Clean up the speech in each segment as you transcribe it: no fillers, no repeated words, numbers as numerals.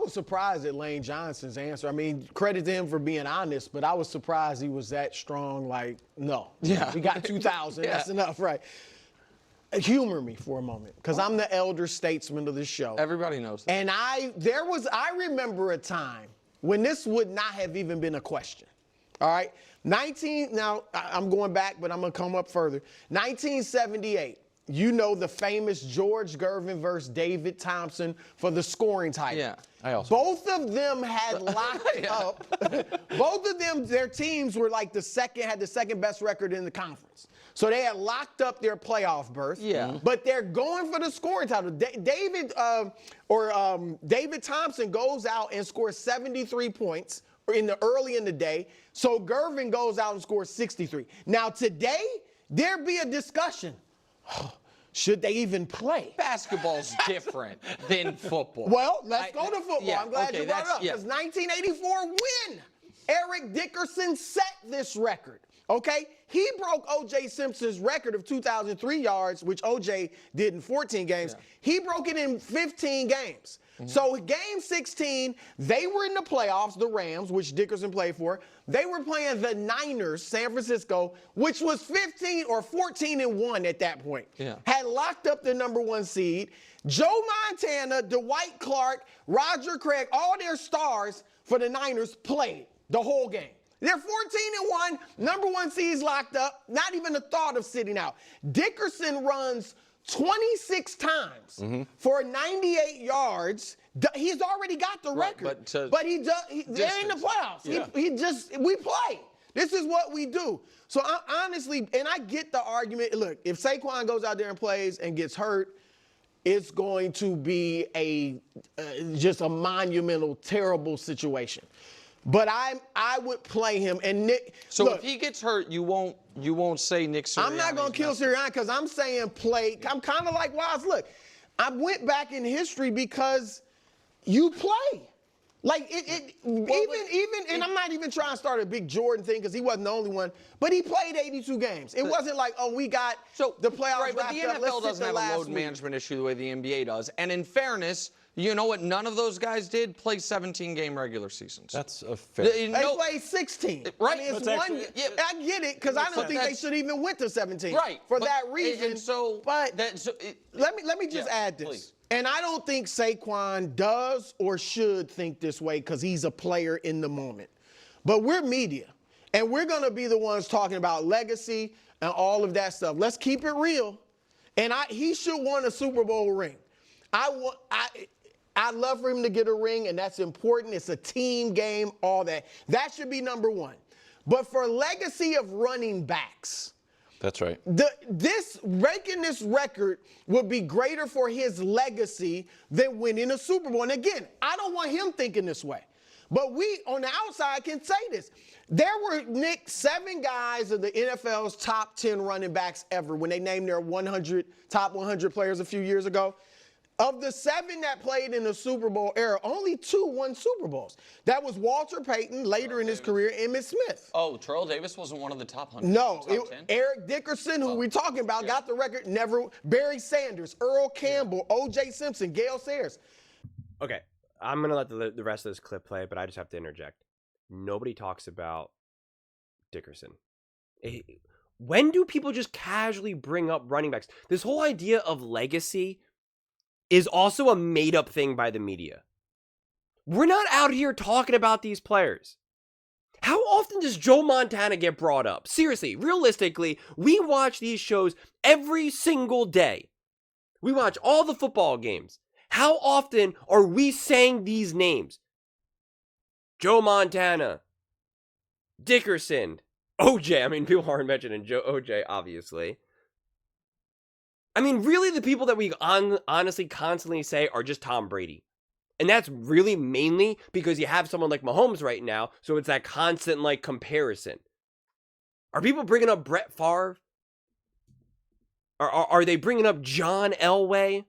was surprised at Lane Johnson's answer. I mean, credit to him for being honest, but I was surprised he was that strong. Like, no. Yeah. We got 2,000. That's enough, right? Humor me for a moment, because I'm the elder statesman of this show. Everybody knows that. And I remember a time when this would not have even been a question. All right? Now, I'm going back, but I'm going to come up further. 1978. You know the famous George Gervin versus David Thompson for the scoring title. Yeah, I also. Both of them had locked up. Both of them, their teams were like had the second best record in the conference. So they had locked up their playoff berth. Yeah. But they're going for the scoring title. David Thompson goes out and scores 73 points early in the day. So Gervin goes out and scores 63. Now today, there'd be a discussion. Should they even play? Basketball's different than football. Well, let's go to football. Yeah, I'm glad you brought it up. Because 1984 win. Eric Dickerson set this record. Okay? He broke O.J. Simpson's record of 2,003 yards, which O.J. did in 14 games. Yeah. He broke it in 15 games. Mm-hmm. So game 16, they were in the playoffs, the Rams, which Dickerson played for. They were playing the Niners, San Francisco, which was 15 or 14-1 at that point. Yeah. Had locked up the number 1 seed. Joe Montana, Dwight Clark, Roger Craig, all their stars for the Niners played the whole game. They're 14-1, number 1 seed's locked up, not even a thought of sitting out. Dickerson runs 26 times for 98 yards. He's already got the record. But he does. They're in the playoffs. Yeah. We play. This is what we do. So honestly, and I get the argument. Look, if Saquon goes out there and plays and gets hurt, it's going to be just a monumental, terrible situation. But I would play him. And Nick. So look, if he gets hurt, you won't say Nick Sirianni. I'm not going to kill Sirianni because I'm saying play. I'm kind of like Wise. Look, I went back in history because you play. Like even, and I'm not even trying to start a big Jordan thing because he wasn't the only one. But he played 82 games. It wasn't like, oh, we got the playoffs right, but the NFL doesn't have a load management issue the way the NBA does. And in fairness, you know what none of those guys did? Play 17-game regular seasons. That's a fair. They played 16. Right. I mean, it's one. I get it because I don't think they should even went to 17. Right. For that reason. And so, but let me just add this. Please. And I don't think Saquon does or should think this way because he's a player in the moment. But we're media, and we're going to be the ones talking about legacy and all of that stuff. Let's keep it real. And he should want a Super Bowl ring. I'd love for him to get a ring, and that's important. It's a team game, all that. That should be number 1. But for legacy of running backs, that's right. Breaking this record would be greater for his legacy than winning a Super Bowl. And again, I don't want him thinking this way. But we, on the outside, can say this. There were, Nick, 7 guys of the NFL's top 10 running backs ever when they named their top 100 players a few years ago. Of the 7 that played in the Super Bowl era, only 2 won Super Bowls. That was Walter Payton later in his career and Emmitt Smith. Oh, Terrell Davis wasn't one of the top 100? No. Eric Dickerson, who we're talking about, got the record. Never. Barry Sanders, Earl Campbell, O.J. Simpson, Gale Sayers. Okay, I'm going to let the rest of this clip play, but I just have to interject. Nobody talks about Dickerson. When do people just casually bring up running backs? This whole idea of legacy is also a made-up thing by the media. We're not out here talking about these players. How often does Joe Montana get brought up? Seriously, realistically, we watch these shows every single day. We watch all the football games. How often are we saying these names? Joe Montana, Dickerson, OJ. I mean, people aren't mentioning OJ, obviously. I mean, really, the people that we honestly constantly say are just Tom Brady. And that's really mainly because you have someone like Mahomes right now, so it's that constant, comparison. Are people bringing up Brett Favre? Are they bringing up John Elway?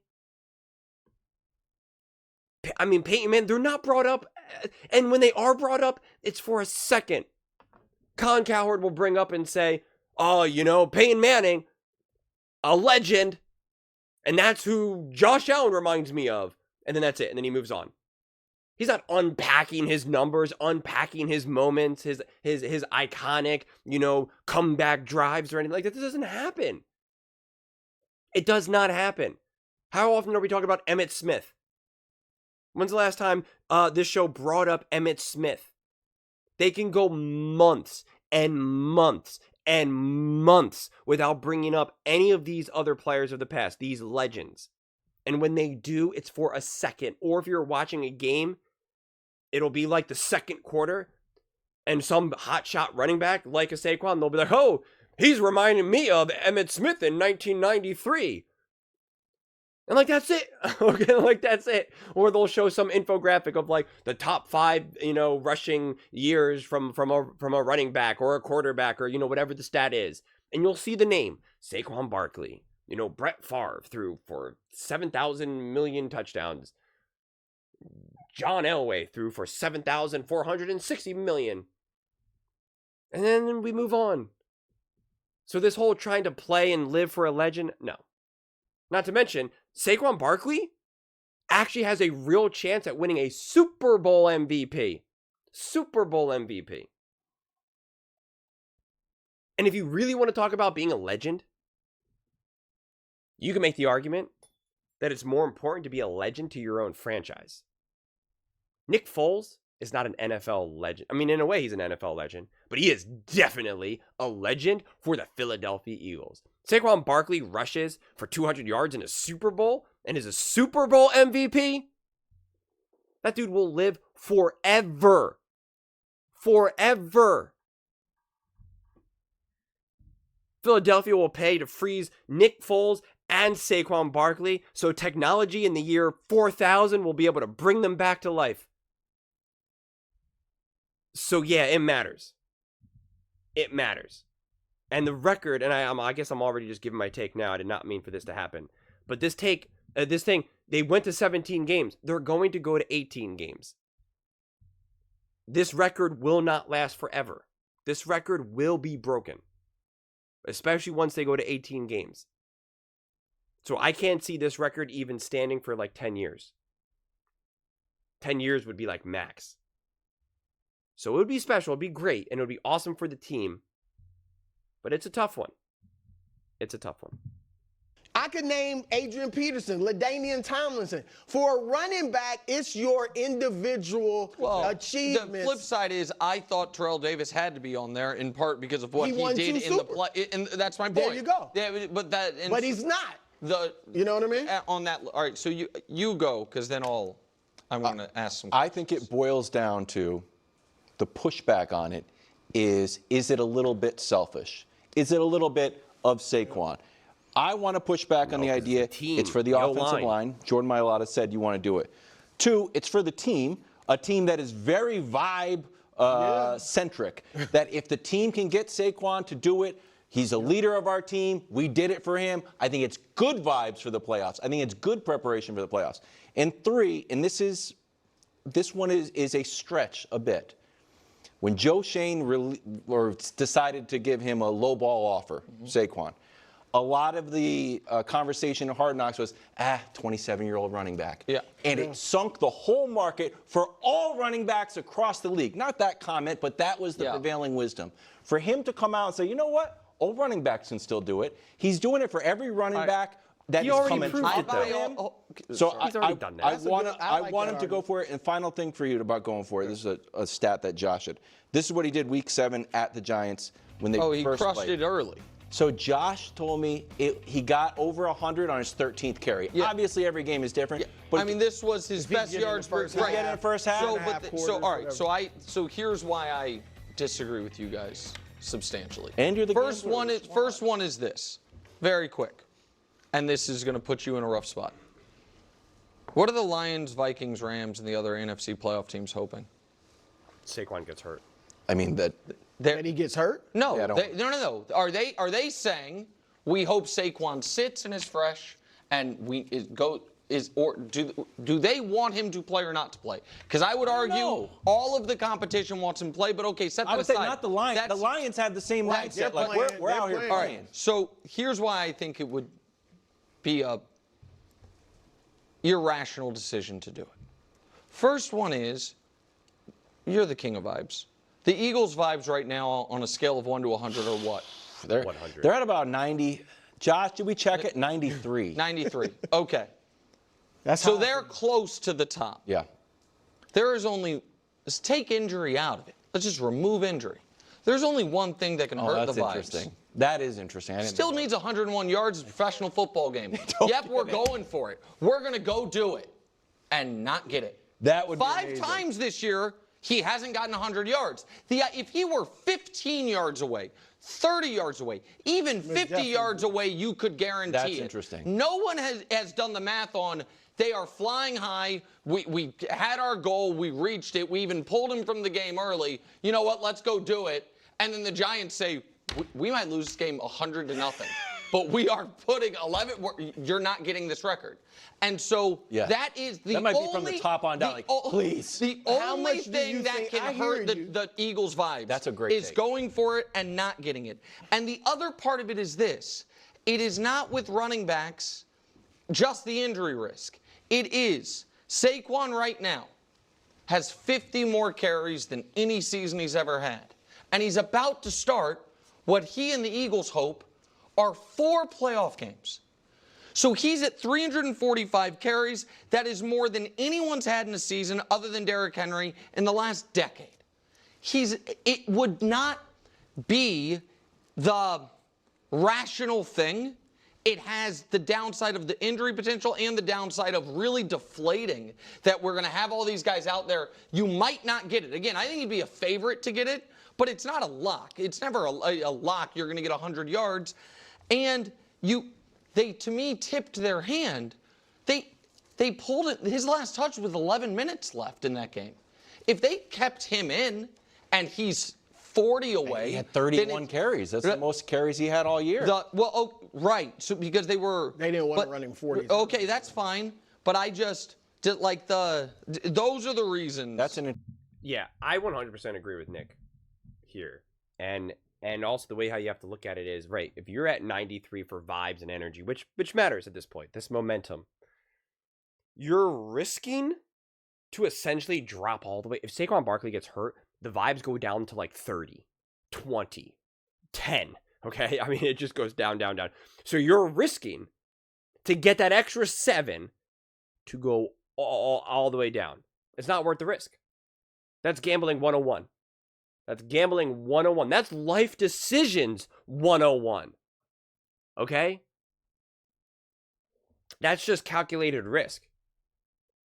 I mean, Peyton Manning, they're not brought up. And when they are brought up, it's for a second. Colin Cowherd will bring up and say, oh, Peyton Manning, a legend, and that's who Josh Allen reminds me of. And then that's it. And then he moves on. He's not unpacking his numbers, unpacking his moments, his iconic, comeback drives or anything like that. This doesn't happen. It does not happen. How often are we talking about Emmitt Smith? When's the last time this show brought up Emmitt Smith? They can go months and months and months without bringing up any of these other players of the past, these legends. And when they do, it's for a second. Or if you're watching a game, it'll be like the second quarter, and some hotshot running back like a Saquon, they'll be like, oh, he's reminding me of Emmitt Smith in 1993. And like, that's it. Okay, like, that's it. Or they'll show some infographic of like the top 5, rushing years from a running back or a quarterback or, whatever the stat is. And you'll see the name, Saquon Barkley. Brett Favre threw for 7,000 million touchdowns. John Elway threw for 7,460 million. And then we move on. So this whole trying to play and live for a legend, no. Not to mention, Saquon Barkley actually has a real chance at winning a Super Bowl MVP. Super Bowl MVP. And if you really want to talk about being a legend, you can make the argument that it's more important to be a legend to your own franchise. Nick Foles is not an NFL legend. I mean, in a way, he's an NFL legend, but he is definitely a legend for the Philadelphia Eagles. Saquon Barkley rushes for 200 yards in a Super Bowl and is a Super Bowl MVP. That dude will live forever. Forever. Philadelphia will pay to freeze Nick Foles and Saquon Barkley, so technology in the year 4000 will be able to bring them back to life. So yeah, it matters. It matters. And the record, and I guess I'm already just giving my take now. I did not mean for this to happen. But this thing, they went to 17 games. They're going to go to 18 games. This record will not last forever. This record will be broken. Especially once they go to 18 games. So I can't see this record even standing for like 10 years. 10 years would be like max. So it would be special, it would be great, and it would be awesome for the team. But it's a tough one. It's a tough one. I could name Adrian Peterson, LaDainian Tomlinson. For a running back, it's your individual achievements. The flip side is I thought Terrell Davis had to be on there in part because of what he did in the play. And that's my point. There you go. Yeah, but he's not. You know what I mean? On that. All right, so you go, because then I want to ask some questions. I think it boils down to the pushback on it is it a little bit selfish? Is it a little bit of Saquon? I want to push back on the idea it's for the offensive line. Jordan Mailata said you want to do it. 2, it's for the team, a team that is very vibe-centric, that if the team can get Saquon to do it, he's a leader of our team. We did it for him. I think it's good vibes for the playoffs. I think it's good preparation for the playoffs. And 3, and this one is a stretch a bit. When Joe Shane decided to give him a low ball offer, Saquon, a lot of the conversation in Hard Knocks was, 27-year-old running back. Yeah. And it sunk the whole market for all running backs across the league. Not that comment, but that was the prevailing wisdom. For him to come out and say, you know what? Old running backs can still do it. He's doing it for every running back that is coming out of him. So he's already done that. I want him to go for it. And final thing for you about going for it, this is a stat that Josh had. This is what he did week 7 at the Giants when they first played. He crushed it early. So Josh told me he got over 100 on his 13th carry. Yeah. Obviously, every game is different. Yeah. But I mean, this was his best yards per half. Get in the first half. So here's why I disagree with you guys substantially. And you're the first one is this, very quick, and this is going to put you in a rough spot. What are the Lions, Vikings, Rams, and the other NFC playoff teams hoping? Saquon gets hurt. I mean that he gets hurt? No, no. Are they saying we hope Saquon sits and is fresh, and do they want him to play or not to play? Because I would argue all of the competition wants him to play, but okay, set that aside. I would say not the Lions. The Lions have the same mindset. Like we're out here playing. All right, so here's why I think it would be a irrational decision to do it. First one is, you're the king of vibes. The Eagles' vibes right now on a scale of 1 to 100 are what? They're 100. They're at about 90. Josh, did we check it? 93. 93. Okay. That's So how I they're feel. close to the top. Yeah. There is only, let's take injury out of it. Let's just remove injury. There's only one thing that can Oh, hurt that's the vibes. interesting. That is interesting. I didn't Still think needs 101 yards in a professional football game. Don't Yep, get we're it. going for it. We're going to go do it and not get it. That would be 5 amazing. times this year, he hasn't gotten 100 yards. If he were 15 yards away, 30 yards away, even 50 definitely. yards away, you could guarantee That's it. interesting. No one has done the math on, they are flying high. We had our goal. We reached it. We even pulled him from the game early. You know what? Let's go do it. And then the Giants say, we might lose this game 100-0, but we are putting 11. You're not getting this record. And so Yeah. that is the That might only, be from the top on down, like, please. The How only much do thing you that think- can I hurt hear you. the Eagles' vibes That's a great is take. going for it and not getting it. And the other part of it is this. It is not with running backs just the injury risk. It is Saquon right now has 50 more carries than any season he's ever had. And he's about to start what he and the Eagles hope are 4 playoff games. So he's at 345 carries. That is more than anyone's had in a season other than Derrick Henry in the last decade. It would not be the rational thing. It has the downside of the injury potential and the downside of really deflating that we're going to have all these guys out there. You might not get it. Again, I think he'd be a favorite to get it, but it's not a lock. It's never a lock. You're going to get 100 yards. And they, to me, tipped their hand. They pulled it. His last touch was 11 minutes left in that game. If they kept him in and he's 40 away. He had 31 carries. That's the most carries he had all year. Right. So because they didn't want to run him 40. Okay, that's fine. But I just did like those are the reasons. That's an Yeah, I 100% agree with Nick here. And also the way how you have to look at it is, right, if you're at 93 for vibes and energy, which matters at this point, this momentum, you're risking to essentially drop all the way. If Saquon Barkley gets hurt, the vibes go down to like 30, 20, 10. Okay? I mean, it just goes down, down, down. So you're risking to get that extra 7 to go all the way down. It's not worth the risk. That's gambling 101. That's gambling 101. That's life decisions 101. Okay? That's just calculated risk.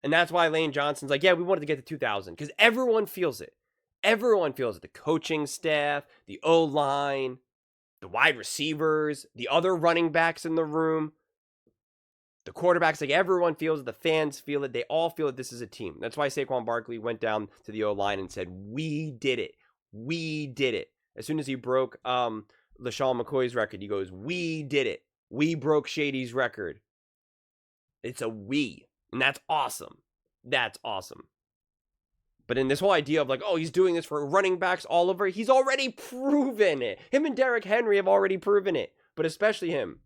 And that's why Lane Johnson's like, yeah, we wanted to get to 2,000. Because everyone feels it. Everyone feels it. The coaching staff, the O-line, the wide receivers, the other running backs in the room, the quarterbacks, like everyone feels it. The fans feel it. They all feel that this is a team. That's why Saquon Barkley went down to the O-line and said, we did it. We did it. As soon as he broke LaShawn McCoy's record, he goes, we did it. We broke Shady's record. It's a we. And that's awesome. That's awesome. But in this whole idea of like, oh, he's doing this for running backs all over, he's already proven it. Him and Derrick Henry have already proven it. But especially him.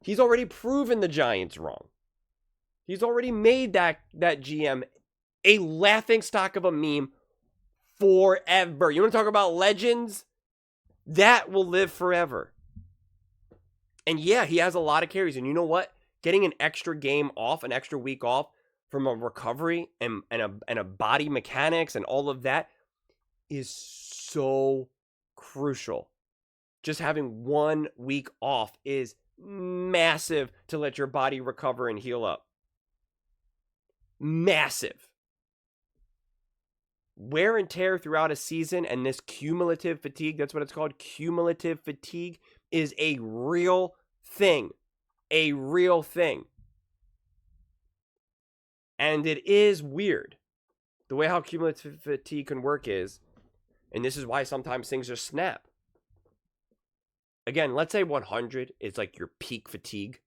He's already proven the Giants wrong. He's already made that GM a laughingstock of a meme forever. You want to talk about legends? That will live forever. And yeah, he has a lot of carries. And you know what? Getting an extra game off, an extra week off from a recovery and a body mechanics and all of that is so crucial. Just having 1 week off is massive to let your body recover and heal up. Massive. Wear and tear throughout a season and this cumulative fatigue, that's what it's called, cumulative fatigue, is a real thing. A real thing. And it is weird. The way how cumulative fatigue can work is, and this is why sometimes things just snap. Again, let's say 100 is like your peak fatigue.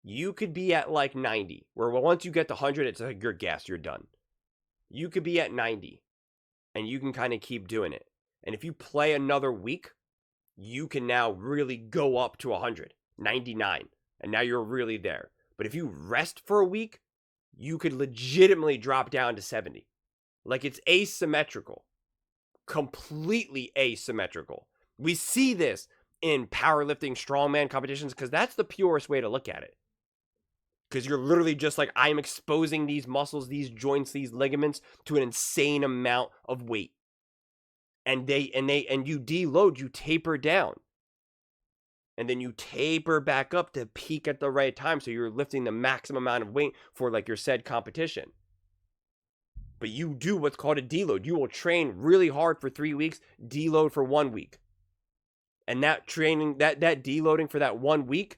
You could be at like 90, where once you get to 100, it's like you're gassed, you're done. You could be at 90, and you can kind of keep doing it. And if you play another week, you can now really go up to 100, 99, and now you're really there. But if you rest for a week, you could legitimately drop down to 70. Like, it's asymmetrical. Completely asymmetrical. We see this in powerlifting strongman competitions because that's the purest way to look at it. Because you're literally just like, I'm exposing these muscles, these joints, these ligaments to an insane amount of weight. And you deload, you taper down. And then you taper back up to peak at the right time. So you're lifting the maximum amount of weight for like your said competition. But you do what's called a deload. You will train really hard for 3 weeks, deload for 1 week. And that training, that deloading for that 1 week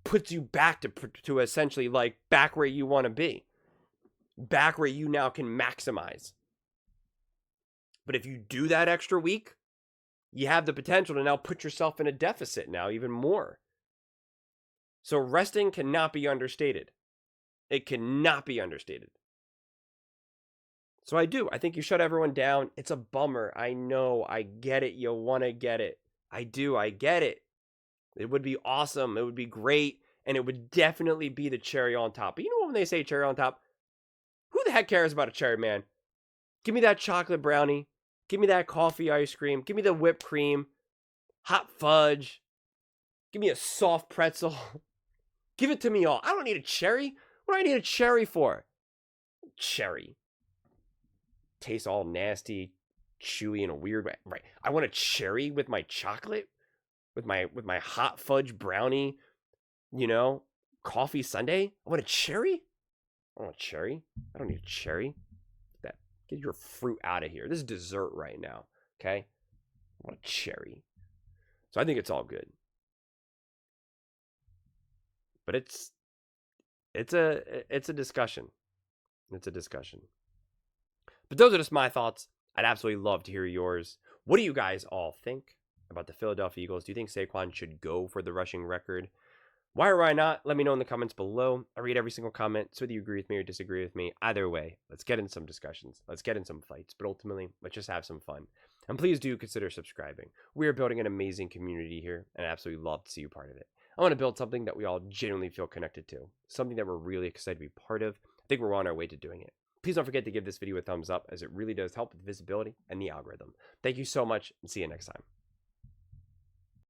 puts you back to essentially like back where you want to be. Back where you now can maximize. But if you do that extra week, you have the potential to now put yourself in a deficit now even more. So resting cannot be understated. It cannot be understated. So I think you shut everyone down. It's a bummer. I know. I get it. You want to get it. I do. I get it. It would be awesome. It would be great. And it would definitely be the cherry on top. But you know when they say cherry on top? Who the heck cares about a cherry, man? Give me that chocolate brownie. Give me that coffee ice cream. Give me the whipped cream. Hot fudge. Give me a soft pretzel. Give it to me all. I don't need a cherry. What do I need a cherry for? Cherry. Tastes all nasty, chewy in a weird way. Right. I want a cherry with my chocolate, with my hot fudge brownie, coffee sundae. I want a cherry? I don't want a cherry. I don't need a cherry. Get your fruit out of here. This is dessert right now. Okay? I want a cherry. So I think it's all good. But it's a discussion. It's a discussion. But those are just my thoughts. I'd absolutely love to hear yours. What do you guys all think about the Philadelphia Eagles? Do you think Saquon should go for the rushing record? Why or why not? Let me know in the comments below. I read every single comment, so whether you agree with me or disagree with me, either way, let's get in some discussions. Let's get in some fights. But ultimately, let's just have some fun. And please do consider subscribing. We are building an amazing community here, and I absolutely love to see you part of it. I want to build something that we all genuinely feel connected to. Something that we're really excited to be part of. I think we're on our way to doing it. Please don't forget to give this video a thumbs up, as it really does help with visibility and the algorithm. Thank you so much, and see you next time.